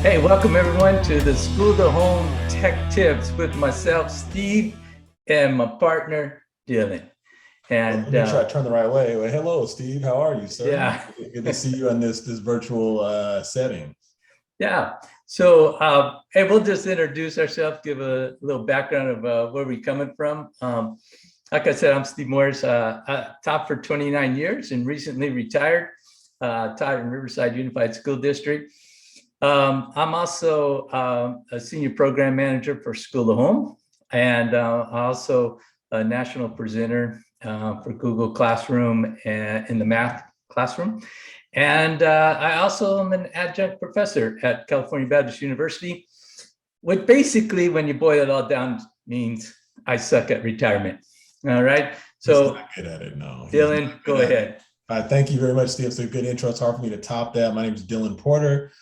Hey, welcome everyone to the School to Home Tech Tips with myself, Steve, and my partner, Dylan. Well, let And me make sure I turn the right way. Well, hello, Steve. How are you, sir? yeah, Good to see you in this virtual setting. yeah. So, hey, we'll just introduce ourselves, give a little background of where we're coming from. Like I said, I'm Steve Morris. I taught for 29 years and recently retired. Taught in Riverside Unified School District. I'm also a senior program manager for School to Home, and also a national presenter for Google Classroom and in the math classroom. And I also am an adjunct professor at California Baptist University, which basically, when you boil it all down, means I suck at retirement. All right. He's So, not good at it. No, he's not Dylan, good go at it. ahead. Thank you very much, Steve. It's a good intro. It's hard for me to top that. My name is Dylan Porter.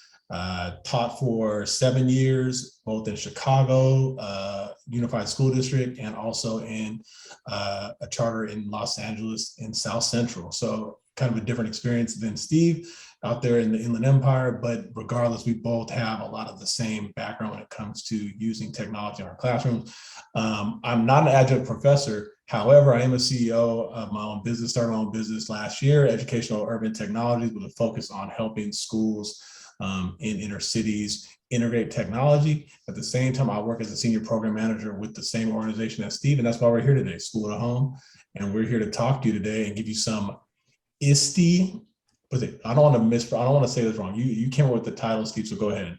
Taught for 7 years, both in Chicago, Unified School District, and also in a charter in Los Angeles in South Central. So kind of a different experience than Steve out there in the Inland Empire. But regardless, we both have a lot of the same background when it comes to using technology in our classrooms. I'm not an adjunct professor. However, I am a CEO of my own business, started my own business last year, Educational Urban Technologies, with a focus on helping schools in inner cities integrate technology. At the same time, I work as a senior program manager with the same organization as Steve, and that's why we're here today, School to Home. And we're here to talk to you today and give you some ISTE. I don't want to say this wrong. You came up with the title, Steve, so go ahead.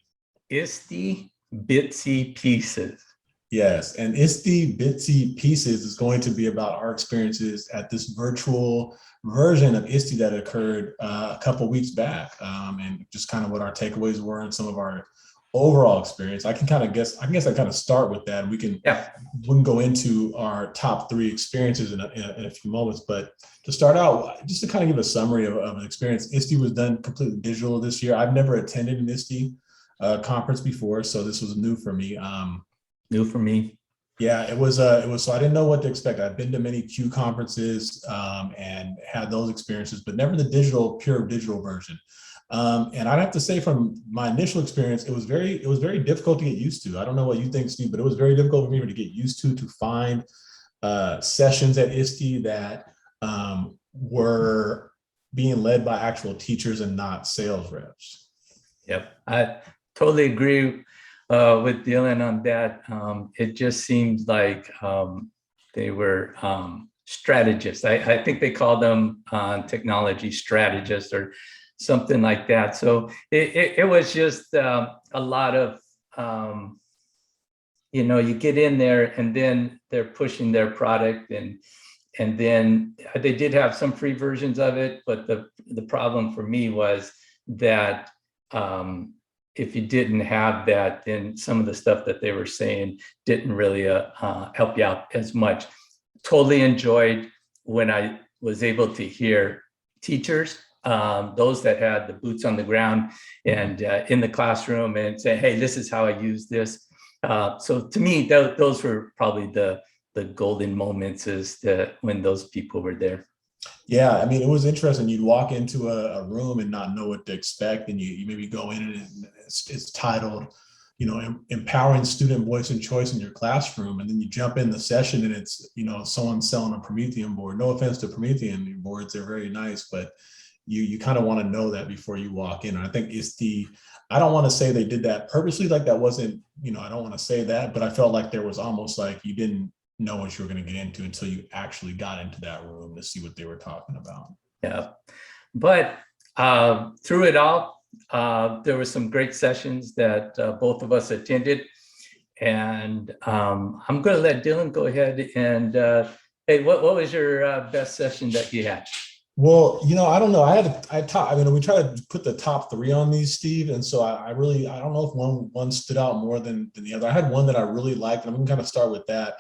ISTE Bitsy Pieces. Yes, and ISTE Bitsy Pieces is going to be about our experiences at this virtual version of ISTE that occurred a couple weeks back, and just kind of what our takeaways were and some of our overall experience. I guess I kind of start with that. Yeah. We can go into our top three experiences in a few moments. But to start out, just to kind of give a summary of an experience, ISTE was done completely digital this year. I've never attended an ISTE conference before, so this was new for me. New for me. Yeah, it was. So I didn't know what to expect. I've been to many Q conferences and had those experiences, but never the pure digital version. And I'd have to say, from my initial experience, it was very difficult to get used to. I don't know what you think, Steve, but it was very difficult for me to get used to find sessions at ISTE that were being led by actual teachers and not sales reps. Yep, I totally agree with Dylan on that. It just seems like they were strategists. I think they called them technology strategists or something like that. So it was just a lot of, you get in there and then they're pushing their product, and then they did have some free versions of it. But the problem for me was that if you didn't have that, then some of the stuff that they were saying didn't really help you out as much. Totally enjoyed when I was able to hear teachers, those that had the boots on the ground and in the classroom, and say, hey, this is how I use this. So to me, those were probably the golden moments, is when those people were there. Yeah, I mean, it was interesting. You'd walk into a room and not know what to expect, and you maybe go in and it's titled, empowering student voice and choice in your classroom, and then you jump in the session and it's someone selling a Promethean board. No offense to Promethean boards, they're very nice, but you kind of want to know that before you walk in. And I think I don't want to say they did that purposely, like that wasn't, I don't want to say that, but I felt like there was almost like you didn't know what you were going to get into until you actually got into that room to see what they were talking about. Yeah, but through it all, there were some great sessions that both of us attended, and I'm going to let Dylan go ahead and hey, what was your best session that you had? Well, I don't know. We try to put the top three on these, Steve. And so I don't know if one stood out more than the other. I had one that I really liked, and I'm going to kind of start with that.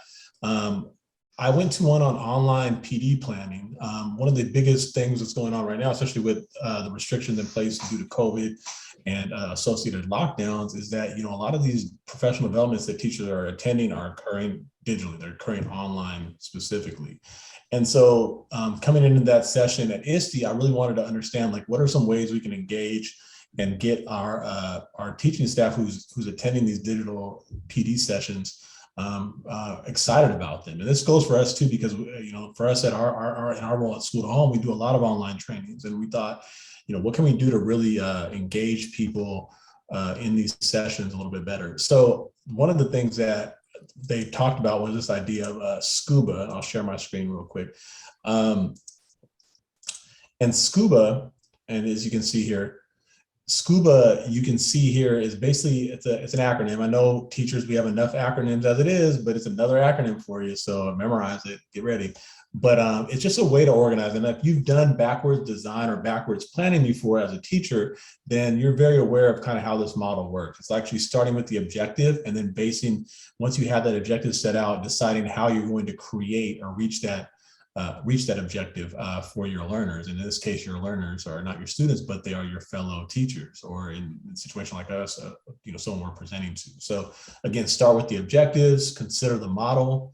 I went to one on online PD planning. One of the biggest things that's going on right now, especially with the restrictions in place due to COVID and associated lockdowns, is that a lot of these professional developments that teachers are attending are occurring digitally. They're occurring online specifically. And so coming into that session at ISTE, I really wanted to understand, like, what are some ways we can engage and get our teaching staff who's attending these digital PD sessions excited about them. And this goes for us too, because for us at in our role at School to Home, we do a lot of online trainings, and we thought, what can we do to really engage people in these sessions a little bit better? So one of the things that they talked about was this idea of scuba, and I'll share my screen real quick. And scuba, and as you can see here, SCUBA, you can see here, is basically, it's an acronym. I know teachers, we have enough acronyms as it is, but it's another acronym for you. So memorize it, get ready. But it's just a way to organize. And if you've done backwards design or backwards planning before as a teacher, then you're very aware of kind of how this model works. It's actually starting with the objective and then once you have that objective set out, deciding how you're going to create or reach that objective for your learners. And in this case, your learners are not your students, but they are your fellow teachers, or in a situation like us, someone we're presenting to. So again, start with the objectives, consider the model.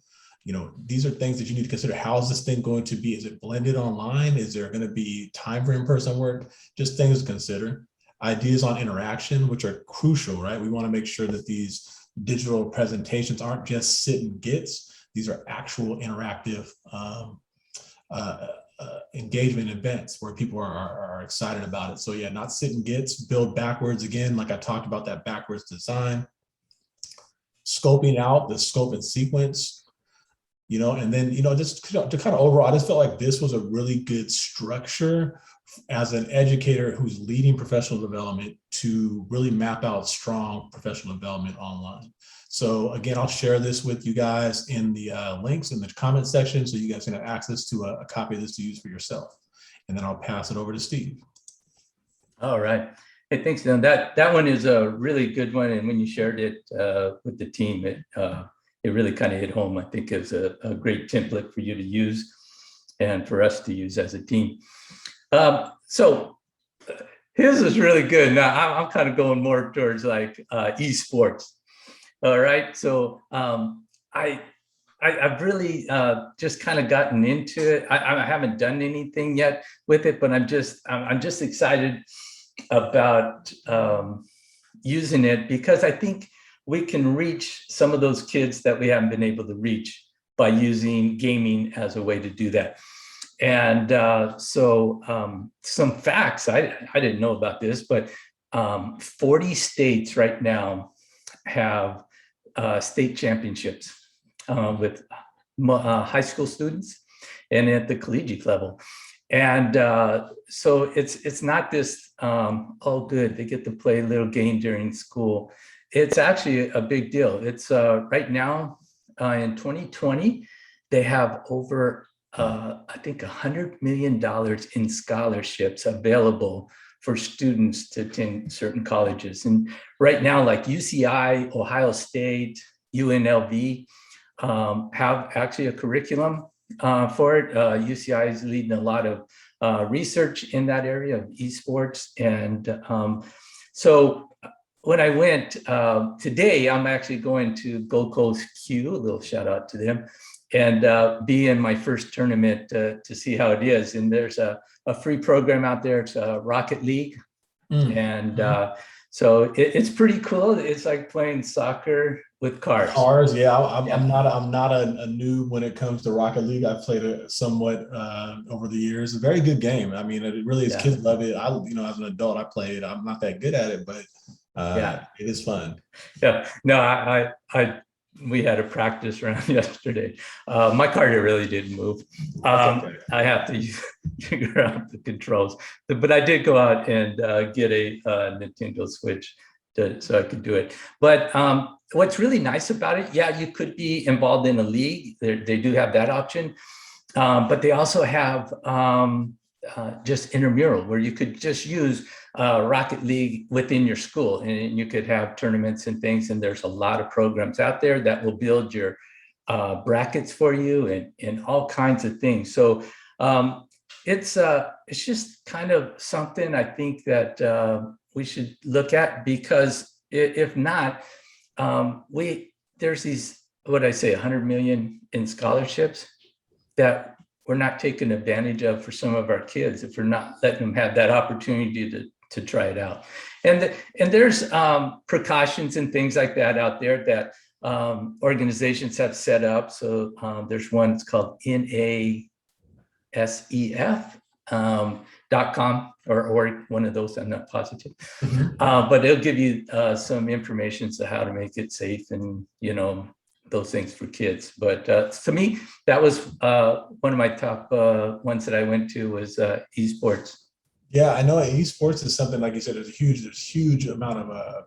These are things that you need to consider. How is this thing going to be? Is it blended online? Is there going to be time for in-person work? Just things to consider. Ideas on interaction, which are crucial, right? We want to make sure that these digital presentations aren't just sit and gets. These are actual interactive engagement events where people are excited about it. So yeah, not sit and gets, build backwards again, like I talked about, that backwards design, scoping out the scope and sequence, and then, just to kind of overall, I just felt like this was a really good structure as an educator who's leading professional development to really map out strong professional development online. So again, I'll share this with you guys in the links in the comment section, so you guys can have access to a copy of this to use for yourself. And then I'll pass it over to Steve. All right. Hey, thanks, Dylan. That one is a really good one. And when you shared it with the team, it really kind of hit home. I think it's a great template for you to use and for us to use as a team. So his is really good. Now I'm kind of going more towards like esports. All right. So I've really just kind of gotten into it. I haven't done anything yet with it, but I'm just excited about using it, because I think we can reach some of those kids that we haven't been able to reach by using gaming as a way to do that. And so some facts, I didn't know about this, but 40 states right now have state championships with high school students and at the collegiate level. And so it's not this, oh good, they get to play a little game during school. It's actually a big deal. It's right now in 2020, they have over, I think $100 million in scholarships available for students to attend certain colleges. And right now, like UCI, Ohio State, UNLV have actually a curriculum for it. UCI is leading a lot of research in that area of esports. And so when I went today, I'm actually going to Gold Coast Q, a little shout out to them, and be in my first tournament to see how it is. And there's a free program out there. It's Rocket League. And so it's pretty cool. It's like playing soccer with cars. Yeah. I'm not a noob when it comes to Rocket League. I've played it somewhat over the years. It's a very good game. I mean, it really is. Yeah. Kids love it. As an adult, I play it. I'm not that good at it, but it is fun. Yeah. No, we had a practice round yesterday. My car really didn't move. I have to figure out the controls, but I did go out and get a Nintendo Switch so I could do it. But what's really nice about it, yeah, you could be involved in a league. They do have that option, but they also have just intramural, where you could just use Rocket League within your school, and you could have tournaments and things. And there's a lot of programs out there that will build your brackets for you and all kinds of things. So it's just kind of something I think that we should look at, because if not, there's these, what I say, 100 million in scholarships that we're not taking advantage of for some of our kids if we're not letting them have that opportunity to try it out. And there's precautions and things like that out there that organizations have set up. So there's one, it's called NASEF.com or one of those, I'm not positive. But it'll give you some information as to how to make it safe and, those things for kids. But to me, that was one of my top ones that I went to was esports. Yeah, I know esports is something, like you said, there's huge amount of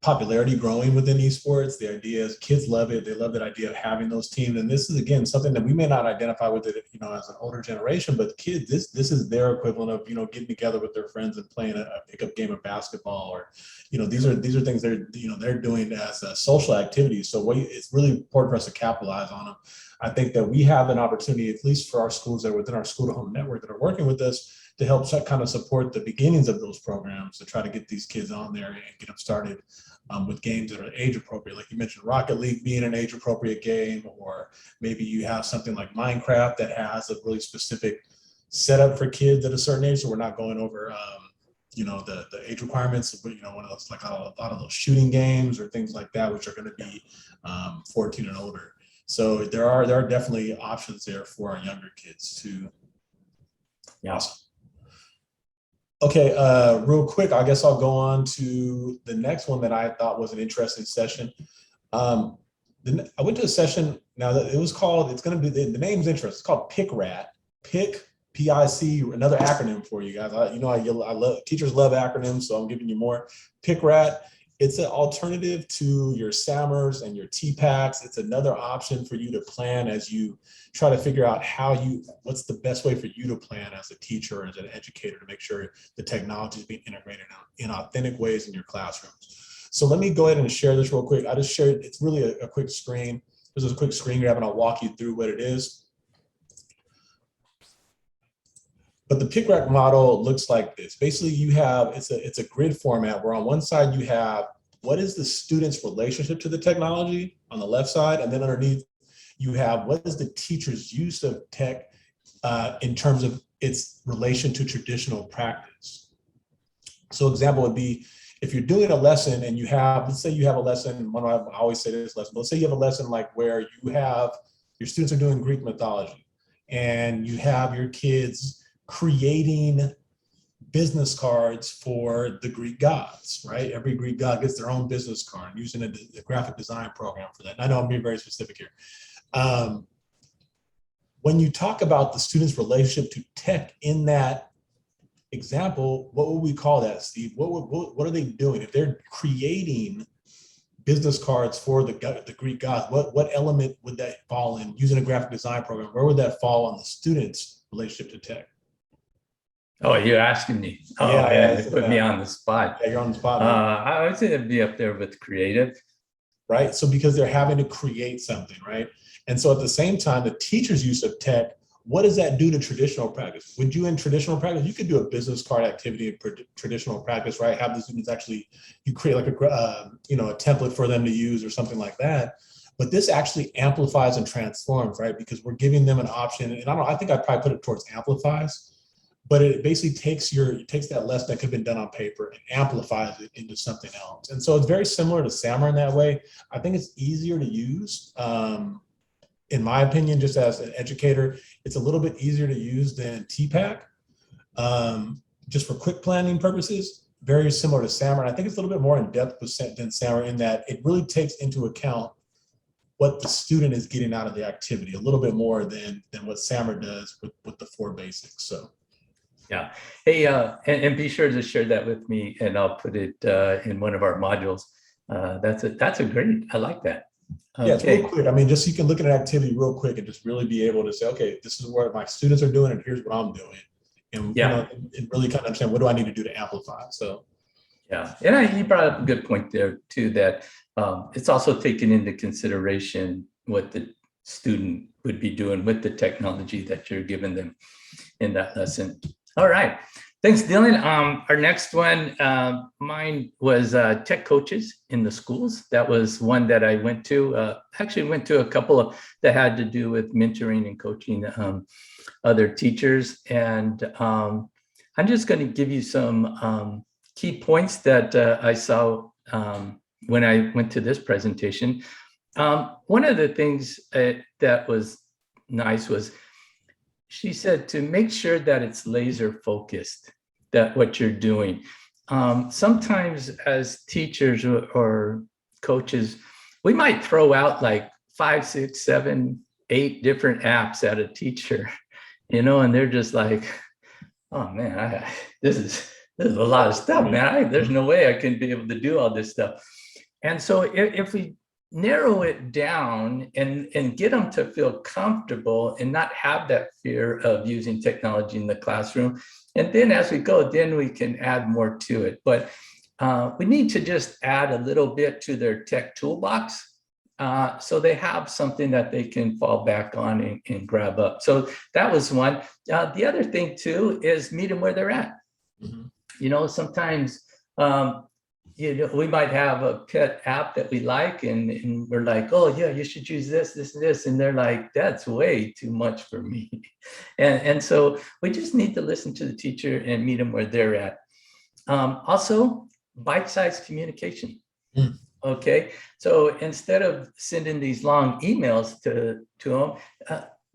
popularity growing within esports. The idea is kids love it. They love that idea of having those teams. And this is, again, something that we may not identify with it, as an older generation, but kids, this is their equivalent of, getting together with their friends and playing a pickup game of basketball, or, these are things they're doing as social activities. So it's really important for us to capitalize on them. I think that we have an opportunity, at least for our schools that are within our school to home network that are working with us, to help kind of support the beginnings of those programs, to try to get these kids on there and get them started with games that are age appropriate. Like you mentioned, Rocket League being an age appropriate game, or maybe you have something like Minecraft that has a really specific setup for kids at a certain age. So we're not going over, the age requirements, but, one of those, like a lot of those shooting games or things like that, which are going to be 14 and older. So there are definitely options there for our younger kids too. Yeah. Awesome. Okay, real quick, I guess I'll go on to the next one that I thought was an interesting session. I went to a session, now that it's going to be, the name's interesting. It's called PICRAT. P-I-C, another acronym for you guys. I love, teachers love acronyms, so I'm giving you more. PICRAT. It's an alternative to your SAMRs and your TPACs. It's another option for you to plan as you try to figure out what's the best way for you to plan as a teacher or as an educator to make sure the technology is being integrated in authentic ways in your classrooms. So let me go ahead and share this real quick. I just shared, it's really a quick screen. This is a quick screen grab and I'll walk you through what it is. But the PICRAT model looks like this. Basically, it's a grid format where on one side you have what is the student's relationship to the technology on the left side, and then underneath you have what is the teacher's use of tech in terms of its relation to traditional practice. So example would be if you're doing a lesson and let's say you have a lesson, I always say this lesson, but let's say you have a lesson like where your students are doing Greek mythology and you have your kids creating business cards for the Greek gods, right? Every Greek god gets their own business card, using a graphic design program for that. And I know I'm being very specific here. When you talk about the student's relationship to tech in that example, what would we call that, Steve? What are they doing? If they're creating business cards for the Greek gods, what element would that fall in using a graphic design program? Where would that fall on the student's relationship to tech? Oh, you're asking me. Oh, yeah, they put me on the spot. Yeah, you're on the spot. I would say it'd be up there with creative. Right, so because they're having to create something, right? And so at the same time, the teacher's use of tech, what does that do to traditional practice? Would you in traditional practice, you could do a business card activity in traditional practice, right? Have the students you create like a template for them to use or something like that. But this actually amplifies and transforms, right? Because we're giving them an option, and I think I'd probably put it towards amplifies. But it basically takes that lesson that could have been done on paper and amplifies it into something else. And so it's very similar to SAMR in that way. I think it's easier to use. In my opinion, just as an educator, it's a little bit easier to use than TPAC, just for quick planning purposes, very similar to SAMR. And I think it's a little bit more in depth than SAMR in that it really takes into account what the student is getting out of the activity a little bit more than what SAMR does with the 4 basics. So. Yeah. Hey, and be sure to share that with me, and I'll put it in one of our modules. That's a great. I like that. Okay. Yeah, it's real quick. I mean, just so you can look at an activity real quick and just really be able to say, okay, this is what my students are doing, and here's what I'm doing, and and really kind of understand what do I need to do to amplify. So. Yeah, and you brought up a good point there too. That it's also taken into consideration what the student would be doing with the technology that you're giving them in that lesson. All right. Thanks, Dylan. Our next one, mine was tech coaches in the schools. That was one that I went to. Actually went to a couple that had to do with mentoring and coaching other teachers. And I'm just going to give you some key points that I saw when I went to this presentation. One of the things that was nice was she said to make sure that it's laser focused, that what you're doing. Sometimes as teachers or coaches, we might throw out like 5, 6, 7, 8 different apps at a teacher, and they're just like, oh man, this is a lot of stuff, man. There's no way I can be able to do all this stuff. And so if we narrow it down and get them to feel comfortable and not have that fear of using technology in the classroom. And then as we go, then we can add more to it. But we need to just add a little bit to their tech toolbox so they have something that they can fall back on and grab up. So that was one. The other thing too is meet them where they're at. Mm-hmm. Sometimes we might have a pet app that we like and we're like, oh yeah, you should use this, this, and this. And they're like, that's way too much for me. And so we just need to listen to the teacher and meet them where they're at. Also, bite-sized communication. Mm. Okay, so instead of sending these long emails to them,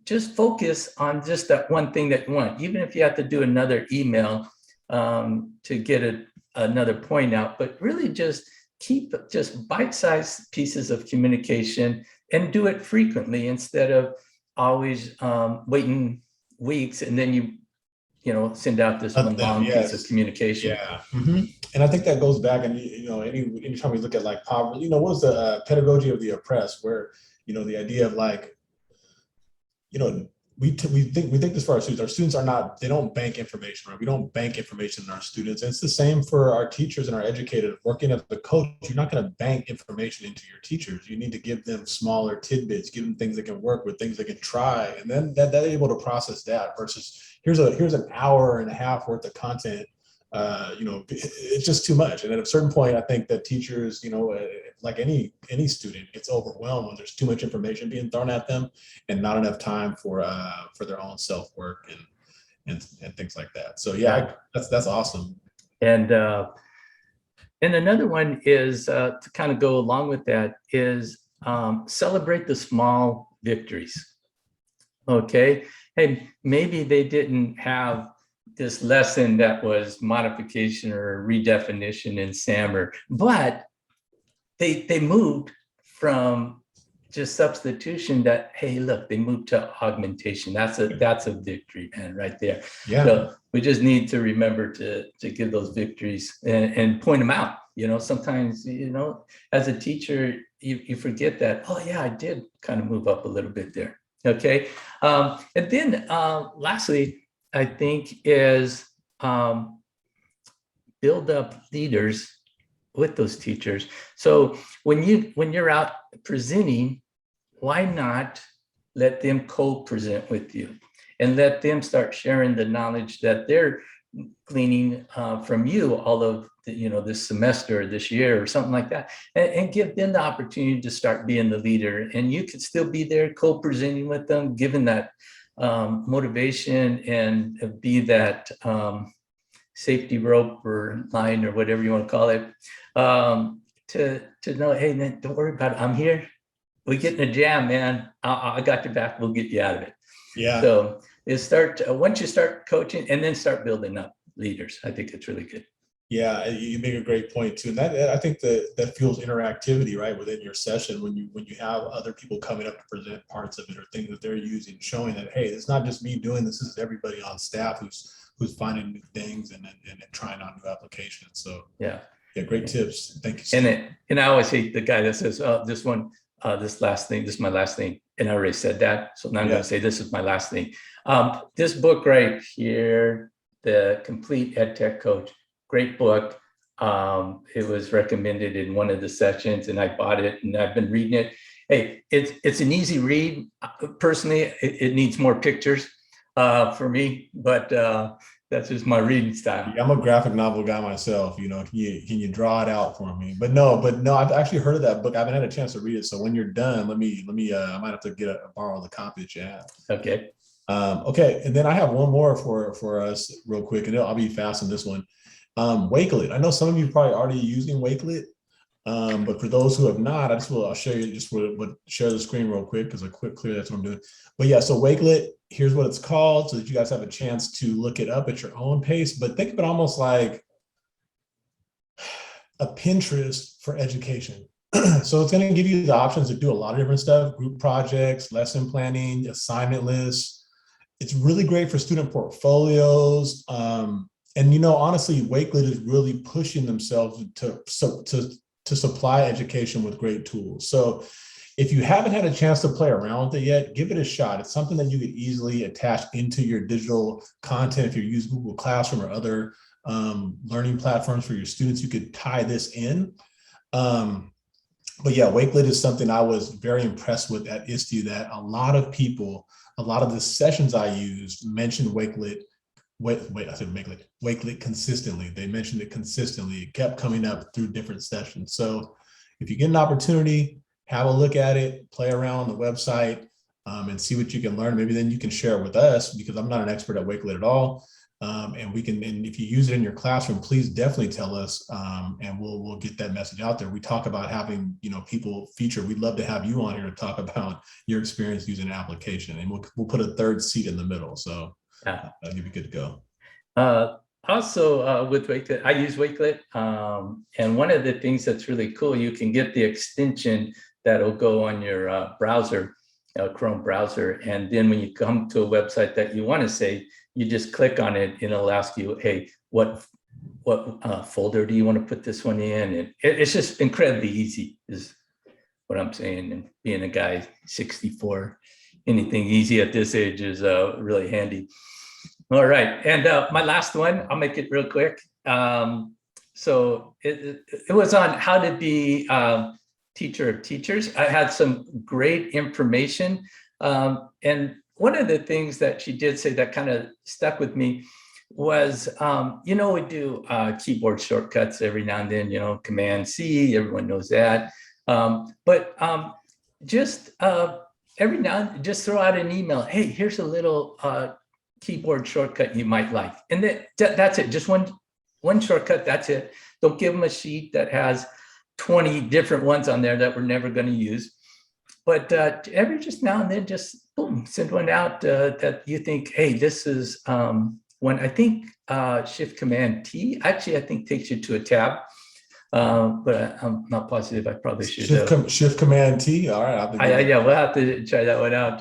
just focus on just that one thing that you want. Even if you have to do another email to get another point out, but really just keep just bite-sized pieces of communication and do it frequently instead of always waiting weeks and then you send out this one long piece of communication. Yeah. Mm-hmm. And I think that goes back, and anytime we look at like poverty, what was the pedagogy of the oppressed, where the idea of like, we think this for our students. Our students they don't bank information, right? We don't bank information in our students. And it's the same for our teachers and our educators. Working as a coach, you're not going to bank information into your teachers. You need to give them smaller tidbits, give them things that can work with, things they can try, and then they're able to process that versus here's an hour and a half worth of content. It's just too much. And at a certain point, I think that teachers, like any student, gets overwhelmed when there's too much information being thrown at them and not enough time for their own self-work and things like that. So yeah, that's awesome. And another one is to kind of go along with that is celebrate the small victories. Okay, hey, maybe they didn't have this lesson that was modification or redefinition in SAMR, but they moved from just substitution that, hey, look, they moved to augmentation. That's a victory, man, right there. Yeah. So we just need to remember to give those victories and point them out. Sometimes, as a teacher, you forget that, oh yeah, I did kind of move up a little bit there. Okay. And then lastly, I think is build up leaders with those teachers. So when you're out presenting, why not let them co-present with you and let them start sharing the knowledge that they're gleaning from you all of this semester, this year, or something like that, and give them the opportunity to start being the leader. And you could still be there co-presenting with them, given that motivation and be that safety rope or line or whatever you want to call it, to know, hey man, don't worry about it. I'm here. We get in a jam, man. I got your back. We'll get you out of it. Yeah. So once you start coaching and then start building up leaders, I think it's really good. Yeah, you make a great point too, and that I think that fuels interactivity, right, within your session when you have other people coming up to present parts of it or things that they're using, showing that, hey, it's not just me doing this. This is everybody on staff who's finding new things and trying on new applications. So yeah, great tips. Thank you, Steve. And I always hate the guy that says, oh, this is my last thing, and I already said that, so now I'm going to say this is my last thing. This book right here, The Complete EdTech Coach. Great book. It was recommended in one of the sessions and I bought it and I've been reading it. Hey, it's an easy read. Personally, it needs more pictures for me, but that's just my reading style. Yeah, I'm a graphic novel guy myself. Can you draw it out for me? But no, I've actually heard of that book. I haven't had a chance to read it. So when you're done, let me I might have to borrow the copy that you have. Okay. Okay, and then I have one more for us real quick, and I'll be fast on this one. Wakelet. I know some of you probably already using Wakelet, but for those who have not, I'll show you, just would share the screen real quick because clear that's what I'm doing. But yeah, so Wakelet, here's what it's called so that you guys have a chance to look it up at your own pace. But think of it almost like a Pinterest for education. So it's going to give you the options to do a lot of different stuff: group projects, lesson planning, assignment lists. It's really great for student portfolios. And honestly, Wakelet is really pushing themselves to supply education with great tools. So if you haven't had a chance to play around with it yet, give it a shot. It's something that you could easily attach into your digital content. If you use Google Classroom or other learning platforms for your students, you could tie this in. But yeah, Wakelet is something I was very impressed with at ISTE, that a lot of the sessions I used mentioned Wakelet. I said Wakelet consistently. They mentioned it consistently. It kept coming up through different sessions. So if you get an opportunity, have a look at it, play around on the website, and see what you can learn. Maybe then you can share it with us, because I'm not an expert at Wakelet at all. And if you use it in your classroom, please definitely tell us, and we'll get that message out there. We talk about having people featured. We'd love to have you on here to talk about your experience using an application, and we'll put a third seat in the middle. So Yeah. you'll be good to go. Also, with Wakelet, I use Wakelet, and one of the things that's really cool, you can get the extension that'll go on your browser, Chrome browser, and then when you come to a website that you want to save, you just click on it, and it'll ask you, hey, what folder do you want to put this one in? And it's just incredibly easy, is what I'm saying. And being a guy 64, anything easy at this age is really handy. All right, and my last one, I'll make it real quick. So it was on how to be teacher of teachers. I had some great information, and one of the things that she did say that kind of stuck with me was, we do keyboard shortcuts every now and then, Command C, everyone knows that. But just every now and then, just throw out an email. Hey, here's a little keyboard shortcut you might like. And that's it, just one shortcut, that's it. Don't give them a sheet that has 20 different ones on there that we're never going to use. But every just now and then, just boom, send one out that you think, hey, this is one. I think Shift Command T actually, I think, takes you to a tab, but I'm not positive. I probably should. Shift Command T. All right. Yeah, we'll have to try that one out.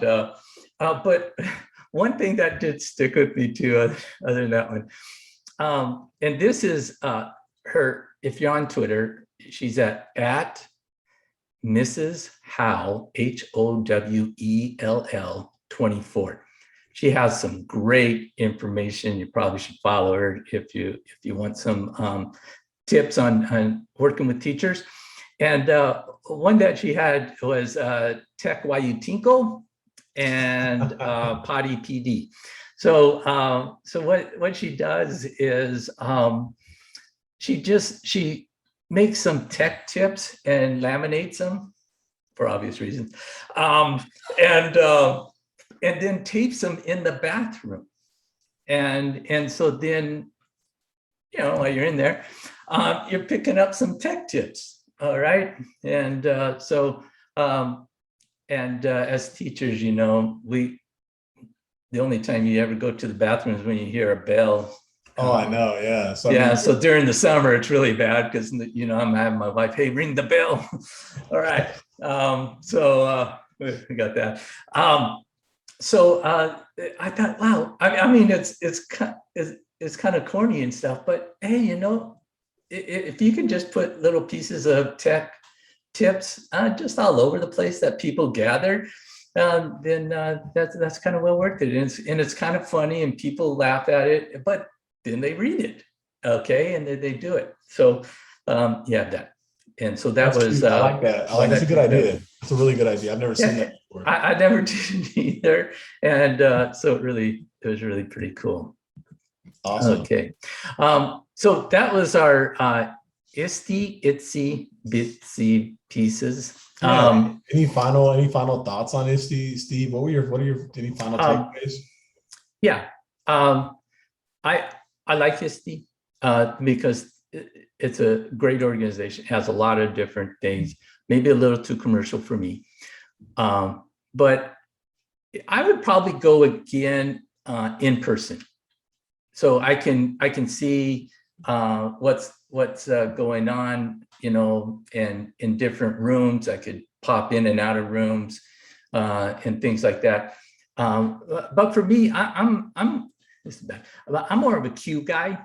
But one thing that did stick with me too, other than that one, and this is her. If you're on Twitter, she's at Mrs. Howell, HOWELL 24. She has some great information. You probably should follow her if you want some tips on working with teachers. And one that she had was Tech While You Tinkle and Potty PD. So what she does is she makes some tech tips and laminates them for obvious reasons, and then tapes them in the bathroom, and so then while you're in there, you're picking up some tech tips. All right, and as teachers, the only time you ever go to the bathroom is when you hear a bell. Oh, I know. Yeah. So so during the summer, it's really bad because, I'm having my wife, hey, ring the bell. All right. We got that. So I thought, wow, I mean, it's kind of corny and stuff, but hey, if you can just put little pieces of tech tips just all over the place that people gather, then that's kind of well worth it. And it's kind of funny and people laugh at it, but then they read it, okay, and then they do it. So that. And so that was I like that. I like that's a good idea. It's a really good idea. I've never seen that before. I never did either. And so it was really pretty cool. Awesome. Okay. So that was our ISTE Bitsy Pieces. Any final thoughts on ISTE, Steve? What are your any final takeaways? Yeah. I like ISTE. because it's a great organization, has a lot of different things, maybe a little too commercial for me. But I would probably go again in person. So I can see what's going on, you know, and in different rooms. I could pop in and out of rooms and things like that. But for me, I'm more of a Q guy.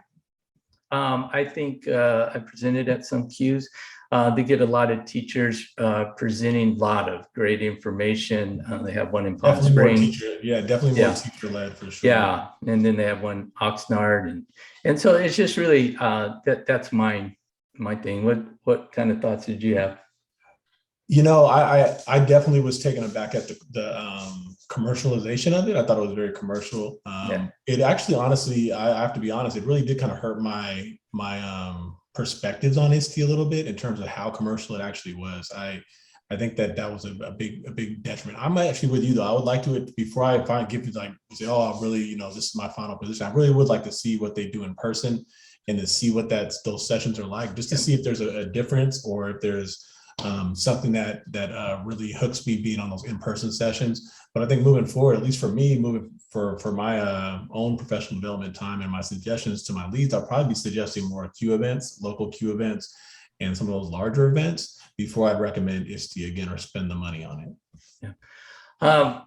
I think I presented at some Qs. They get a lot of teachers presenting a lot of great information. They have one in Palm Springs. Definitely more teacher-led for sure. Yeah, and then they have one Oxnard, and so it's just really that's my thing. What kind of thoughts did you have? You know, I definitely was taken aback at the commercialization of it. I thought it was very commercial. It actually, honestly, I have to be honest, it really did kind of hurt my perspectives on ISTE a little bit in terms of how commercial it actually was. I think that was a big detriment. I'm actually with you though. I would like to, before I give you like say, oh, I really, you know, this is my final position. I really would like to see what they do in person and to see what those sessions are like, just to see if there's a difference or if there's something that really hooks me being on those in-person sessions. But I think moving forward, at least for me, moving for my own professional development time and my suggestions to my leads, I'll probably be suggesting more Q events, local Q events, and some of those larger events before I'd recommend ISTE again or spend the money on it. Yeah.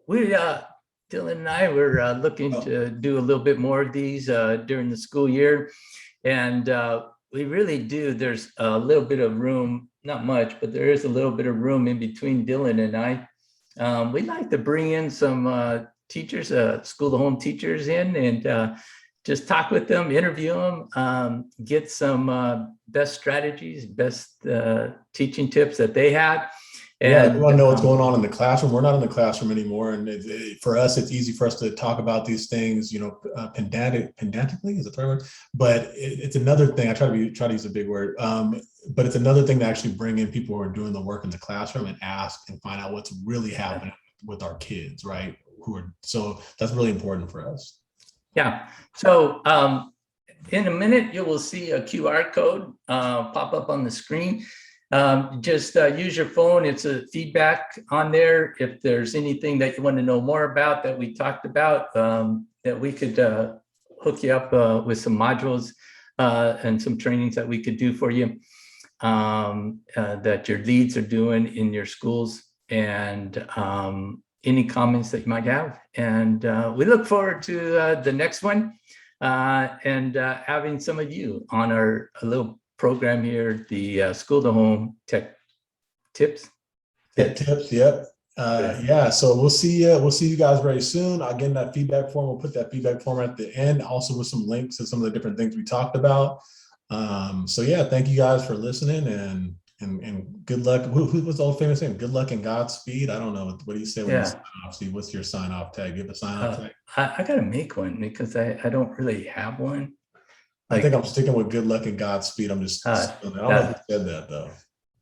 We Dylan and I were looking to do a little bit more of these during the school year, and we really do. There's a little bit of room, not much, but there is a little bit of room in between Dylan and I. We like to bring in some teachers, school to home teachers in, and just talk with them, interview them, get some best strategies, best teaching tips that they had. And you want to know what's going on in the classroom. We're not in the classroom anymore, and for us, it's easy for us to talk about these things, you know, pedantically is the third word. But it's another thing. I try to use a big word, but it's another thing to actually bring in people who are doing the work in the classroom and ask and find out what's really happening with our kids, right? So that's really important for us. Yeah. So in a minute, you will see a QR code pop up on the screen. Just use your phone. It's a feedback on there. If there's anything that you want to know more about that we talked about, that we could hook you up with some modules and some trainings that we could do for you, that your leads are doing in your schools, and any comments that you might have. And we look forward to the next one and having some of you on our little program here, the school to home tech tips. Tips, yep. Yeah, so we'll see you guys very soon. I'll get in that feedback form. We'll put that feedback form at the end, also with some links to some of the different things we talked about. So yeah, thank you guys for listening, and good luck. Who was the old famous saying? Good luck and Godspeed. I don't know. What do you say when you sign off? Steve, what's your sign off tag? Give a sign off tag. I gotta make one because I don't really have one. I think I'm sticking with good luck and Godspeed. I'm just, I don't know who said that though.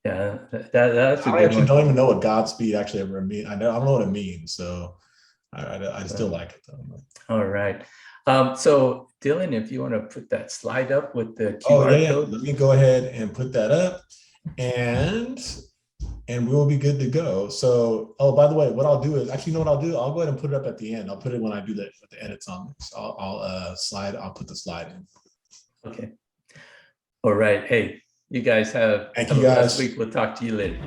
Yeah, that's a good actually one. Don't even know what Godspeed actually ever means. I don't know what it means. So I still like it though. All right. So Dylan, if you want to put that slide up with the QR code. Let me go ahead and put that up, and we'll be good to go. So, by the way, what I'll do is actually, you know what I'll do? I'll go ahead and put it up at the end. I'll put it when I do the edits on this. I'll put the slide in. Okay. All right. Hey, you guys have a blessed week. We'll talk to you later.